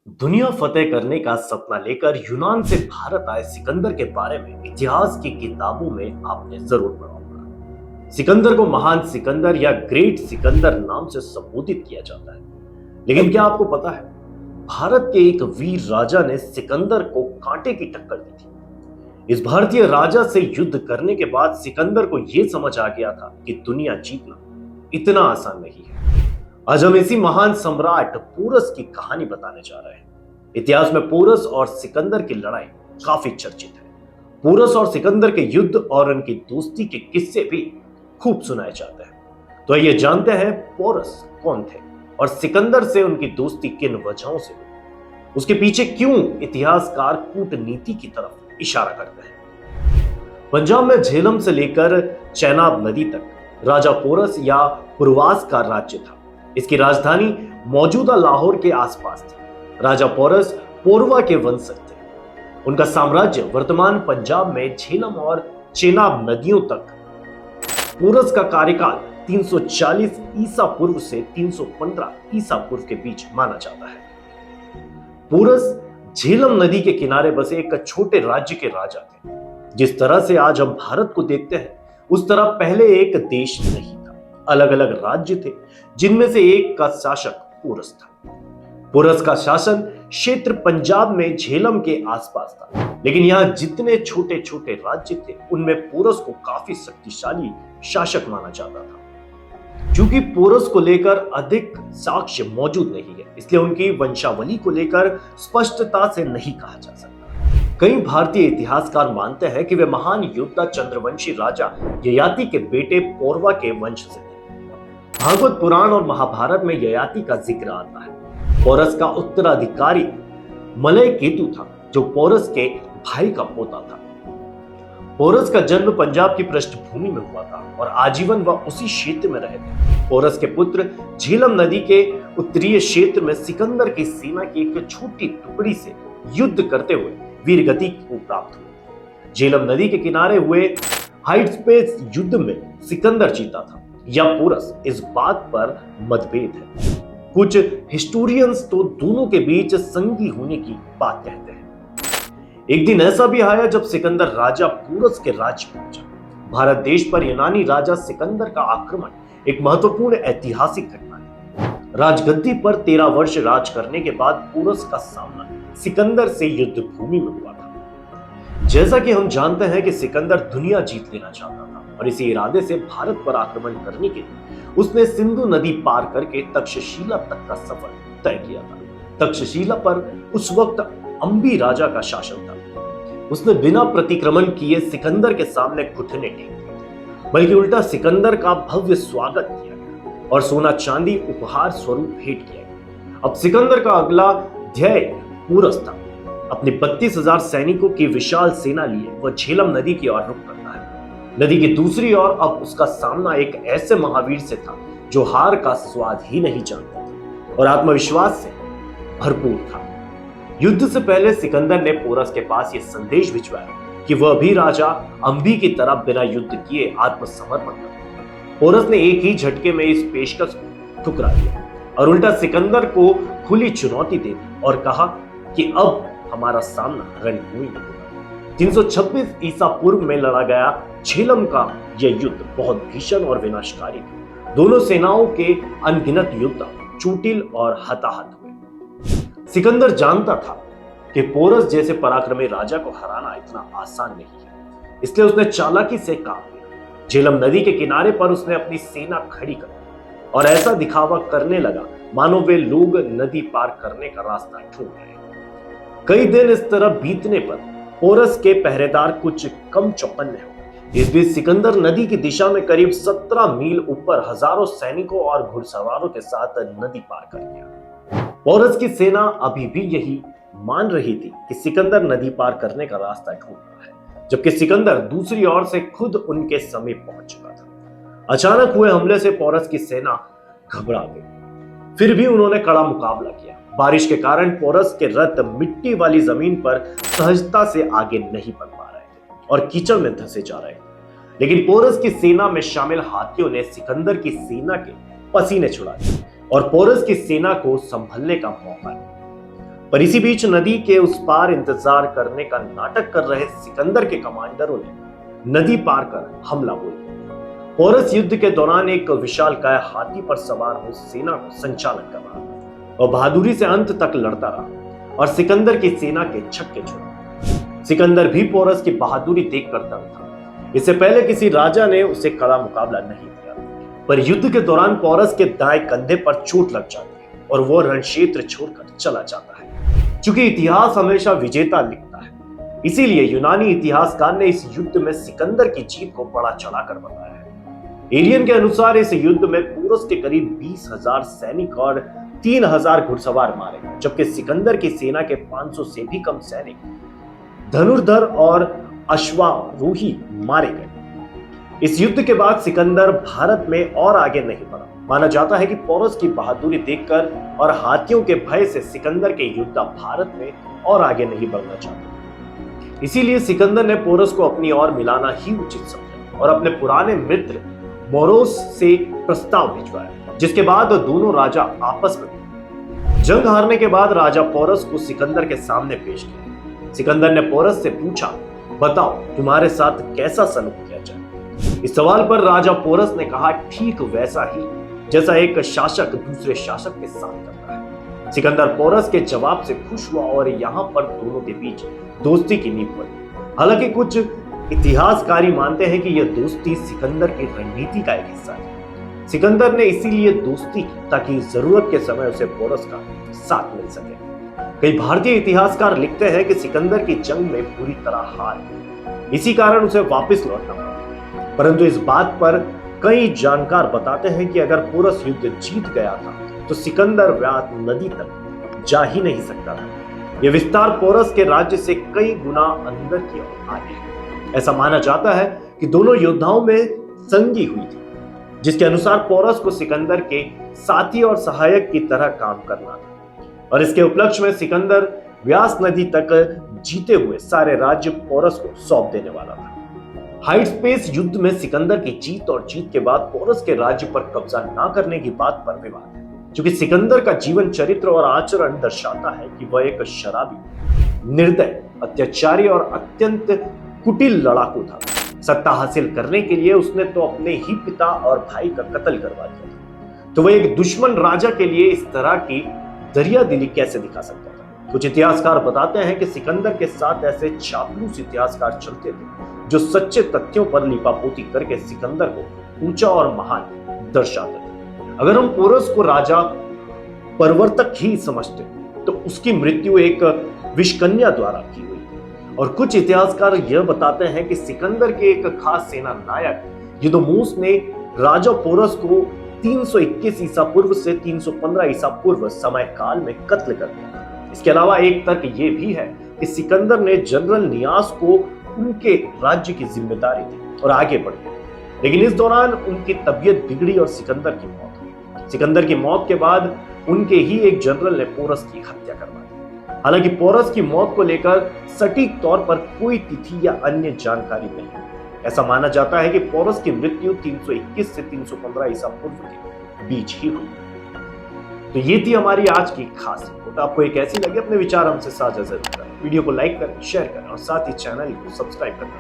दुनिया फतेह करने का सपना लेकर यूनान से भारत आए सिकंदर के बारे में इतिहास की किताबों में आपने जरूर पढ़ा होगा। सिकंदर को महान सिकंदर या ग्रेट सिकंदर नाम से संबोधित किया जाता है। लेकिन क्या आपको पता है, भारत के एक वीर राजा ने सिकंदर को कांटे की टक्कर दी थी। इस भारतीय राजा से युद्ध करने के बाद सिकंदर को यह समझ आ गया था कि दुनिया जीतना इतना आसान नहीं है। आज हम इसी महान सम्राट पोरस की कहानी बताने जा रहे हैं। इतिहास में पोरस और सिकंदर की लड़ाई काफी चर्चित है। पोरस और सिकंदर के युद्ध और उनकी दोस्ती के किस्से भी खूब सुनाए जाते हैं। तो आइए जानते हैं पोरस कौन थे और सिकंदर से उनकी दोस्ती किन वजहों से हुई, उसके पीछे क्यों इतिहासकार कूटनीति की तरफ इशारा करते हैं। पंजाब में झेलम से लेकर चेनाब नदी तक राजा पोरस या पुरवास का राज्य था। इसकी राजधानी मौजूदा लाहौर के आसपास थी। राजा पोरस पोरवा के वंशज थे। उनका साम्राज्य वर्तमान पंजाब में झेलम और चेनाब नदियों तक। पोरस का कार्यकाल 340 ईसा पूर्व से 315 ईसा पूर्व के बीच माना जाता है। पोरस झेलम नदी के किनारे बसे एक छोटे राज्य के राजा थे। जिस तरह से आज हम भारत को देखते हैं, उस तरह पहले एक देश नहीं था, अलग अलग राज्य थे, जिनमें से एक का शासक पोरस था। पोरस का शासन क्षेत्र पंजाब में झेलम के आसपास था, लेकिन यहां जितने छोटे छोटे राज्य थे, उनमें पोरस को काफी शक्तिशाली शासक माना जाता था। क्योंकि पोरस को लेकर अधिक साक्ष्य मौजूद नहीं है, इसलिए उनकी वंशावली को लेकर स्पष्टता से नहीं कहा जा सकता। कई भारतीय इतिहासकार मानते हैं कि वे महान योद्धा चंद्रवंशी राजा ययाति के बेटे पौरवा के वंश से थे। भागवत पुराण और महाभारत में ययाति का जिक्र आता है। पोरस का उत्तराधिकारी मलय केतु था, जो पोरस के भाई का पोता था। पोरस का जन्म पंजाब की पृष्ठभूमि में हुआ था और आजीवन वह उसी क्षेत्र में रहे थे। पोरस के पुत्र झेलम नदी के उत्तरीय क्षेत्र में सिकंदर की सेना की एक छोटी टुकड़ी से युद्ध करते हुए वीरगति को प्राप्त हुए। झेलम नदी के किनारे हुए हाइट्सपेस युद्ध में सिकंदर जीता था या पोरस, इस बात पर मतभेद है। कुछ हिस्टोरियंस तो दोनों के बीच संगी होने की बात कहते हैं। एक दिन ऐसा भी आया जब सिकंदर राजा पोरस के राज्य पहुंचा। भारत देश पर यूनानी राजा सिकंदर का आक्रमण एक महत्वपूर्ण ऐतिहासिक घटना है। राजगद्दी पर 13 वर्ष राज करने के बाद पोरस का सामना सिकंदर से युद्ध भूमि में हुआ था। जैसा कि हम जानते हैं कि सिकंदर दुनिया जीत लेना चाहता था और इसी इरादे से भारत पर आक्रमण करने के लिए उसने सिंधु नदी पार करके तक्षशिला तक का सफर तय किया था। तक्षशिला पर उस वक्त अंबी राजा का शासन था। उसने बिना प्रतिक्रमण किए सिकंदर के सामने घुटने टेक दिए, बल्कि उल्टा सिकंदर का भव्य स्वागत किया गया और सोना चांदी उपहार स्वरूप भेंट किया गया। अब सिकंदर का अगला ध्येय पोरस था। अपने 32,000 सैनिकों की विशाल सेना लिए वह झेलम नदी की ओर रुख करता है। नदी की दूसरी ओर अब उसका सामना एक ऐसे महावीर से था जो हार का स्वाद ही नहीं जानता था और आत्मविश्वास से भरपूर था। युद्ध से पहले सिकंदर ने पोरस के पास यह संदेश भिजवाया कि वह भी राजा अंबी की तरह बिना युद्ध किए आत्मसमर्पण कर। पोरस ने एक ही झटके में इस पेशकश को ठुकरा दिया और उल्टा सिकंदर को खुली चुनौती दे दी और कहा कि अब हमारा सामना रणभूमि में होगा। 326 ईसा पूर्व में लड़ा गया झेलम का यह युद्ध बहुत भीषण और विनाशकारी था। दोनों सेनाओं के अनगिनत योद्धा चोटिल और हताहत हुए। सिकंदर जानता था कि पोरस जैसे पराक्रमी राजा को हराना इतना आसान नहीं है, इसलिए उसने चालाकी से काम लिया। झेलम नदी के किनारे पर उसने अपनी सेना खड़ी कर दी और ऐसा दिखावा करने लगा मानो वे लोग नदी पार करने का रास्ता ढूंढ रहे हैं। कई दिन इस तरह बीतने पर पोरस के पहरेदार कुछ कम चौकन्ने हो। इस बीच सिकंदर नदी की दिशा में करीब 17 मील ऊपर हजारों सैनिकों और घुड़सवारों के साथ नदी पार कर गया। पोरस की सेना अभी भी यही मान रही थी कि सिकंदर नदी पार करने का रास्ता ढूंढ रहा है, जबकि सिकंदर दूसरी ओर से खुद उनके समीप पहुंच चुका था। अचानक हुए हमले से पोरस की सेना घबरा गई। फिर भी उन्होंने कड़ा मुकाबला किया। बारिश के कारण पोरस के रथ मिट्टी वाली जमीन पर सहजता से आगे नहीं बढ़ पा रहे थे और कीचड़ में धंसे जा रहे थे। लेकिन पोरस की सेना में शामिल हाथियों ने सिकंदर की सेना के पसीने छुड़ा दिए और पोरस की सेना को संभलने का मौका दिया। पर इसी बीच नदी के उस पार इंतजार करने का नाटक कर रहे सिकंदर के कमांडरों ने नदी पार कर हमला बोल दिया। पोरस युद्ध के दौरान एक विशालकाय हाथी पर सवार हो सेना को संचालन कर रहा था और बहादुरी से अंत तक लड़ता रहा और सिकंदर की सेना के छक्के छोड़े। सिकंदर भी पोरस की बहादुरी देखकर दंग था। इससे पहले किसी राजा ने उसे कड़ा मुकाबला नहीं दिया, पर युद्ध के दौरान पोरस के दाएं कंधे पर चोट लग जाती है और वो रण क्षेत्र छोड़कर चला जाता है। क्योंकि इतिहास हमेशा विजेता लिखता है, इसीलिए यूनानी इतिहासकार ने इस युद्ध में सिकंदर की जीत को बड़ा चढ़ाकर बताया है। एलियन के अनुसार इस युद्ध में पोरस के करीब 20,000 सैनिक और 3,000 घुड़सवार मारे गए, जबकि सिकंदर की सेना के 500 से भी कम सैनिक धनुर्धर और अश्वारोही मारे गए। इस युद्ध के बाद सिकंदर भारत में और आगे नहीं बढ़ा। माना जाता है कि पोरस की बहादुरी देखकर और हाथियों के भय से सिकंदर के योद्धा भारत में और आगे नहीं बढ़ना चाहते। इसीलिए सिकंदर ने पोरस को अपनी ओर मिलाना ही उचित समझा और अपने पुराने मित्र मोरोस से प्रस्ताव भिजवाया, जिसके बाद दोनों राजा आपस में मिले। जंग हारने के बाद राजा पोरस को सिकंदर के सामने पेश किया। सिकंदर ने पोरस से पूछा, बताओ तुम्हारे साथ कैसा सलूक किया जाए। इस सवाल पर राजा पोरस ने कहा, ठीक वैसा ही जैसा एक शासक दूसरे शासक के साथ करता है। सिकंदर पोरस के जवाब से खुश हुआ और यहाँ पर दोनों के बीच दोस्ती की नींव पड़ी। हालांकि कुछ इतिहासकारी मानते हैं कि यह दोस्ती सिकंदर की रणनीति का एक हिस्सा है। सिकंदर ने इसीलिए दोस्ती की ताकि जरूरत के समय उसे पोरस का साथ मिल सके। कई भारतीय इतिहासकार लिखते हैं कि सिकंदर की जंग में पूरी तरह हार, इसी कारण उसे वापस लौटना पड़ा। परंतु इस बात पर कई जानकार बताते हैं कि अगर पोरस युद्ध जीत गया था तो सिकंदर व्यात नदी तक जा ही नहीं सकता था। यह विस्तार पोरस के राज्य से कई गुना अंदर की ओर आगे है। ऐसा माना जाता है कि दोनों योद्धाओं में संगी हुई थी, जिसके अनुसार पोरस को सिकंदर के साथी और सहायक की तरह काम करना था और इसके उपलक्ष्य में सिकंदर व्यास नदी तक जीते हुए सारे राज्य पोरस को सौंप देने वाला था। हाइडस्पेस युद्ध में सिकंदर की जीत और जीत के बाद पोरस के राज्य पर कब्जा न करने की बात पर विवाद है, क्योंकि सिकंदर का जीवन चरित्र और आचरण दर्शाता है कि वह एक शराबी, निर्दय, अत्याचारी और अत्यंत कुटिल लड़ाकू था। सत्ता हासिल करने के लिए उसने तो अपने ही पिता और भाई का कत्ल करवा दिया था, तो वह एक दुश्मन राजा के लिए इस तरह की दरियादिली कैसे दिखा सकता था। कुछ इतिहासकार बताते हैं कि सिकंदर के साथ ऐसे चापलूस इतिहासकार चलते थे जो सच्चे तथ्यों पर लिपापोती करके सिकंदर को ऊंचा और महान दर्शाते थे। अगर हम पोरस को राजा प्रवर्तक ही समझते तो उसकी मृत्यु एक विषकन्या द्वारा की हुई थी। और कुछ इतिहासकार यह बताते हैं कि सिकंदर के एक खास सेना नायक युद्धोमूस ने राजा पोरस को 321 ईसा पूर्व से 315 ईसा पूर्व समय काल में कत्ल कर दिया। इसके अलावा एक तर्क यह भी है कि सिकंदर ने जनरल नियास को उनके राज्य की जिम्मेदारी दी और आगे बढ़ गए, लेकिन इस दौरान उनकी तबीयत बिगड़ी और सिकंदर की मौत हुई। सिकंदर की मौत के बाद उनके ही एक जनरल ने पोरस की हत्या करवा दी। हालांकि पोरस की मौत को लेकर सटीक तौर पर कोई तिथि या अन्य जानकारी नहीं है। ऐसा माना जाता है कि पोरस की मृत्यु 321 से 315 ईसा पूर्व के बीच ही हुई। तो ये थी हमारी आज की खास रिपोर्ट। आपको एक ऐसी लगी अपने विचार हमसे साझा जरूर करें। वीडियो को लाइक करें, शेयर करें और साथ ही चैनल को सब्सक्राइब करें।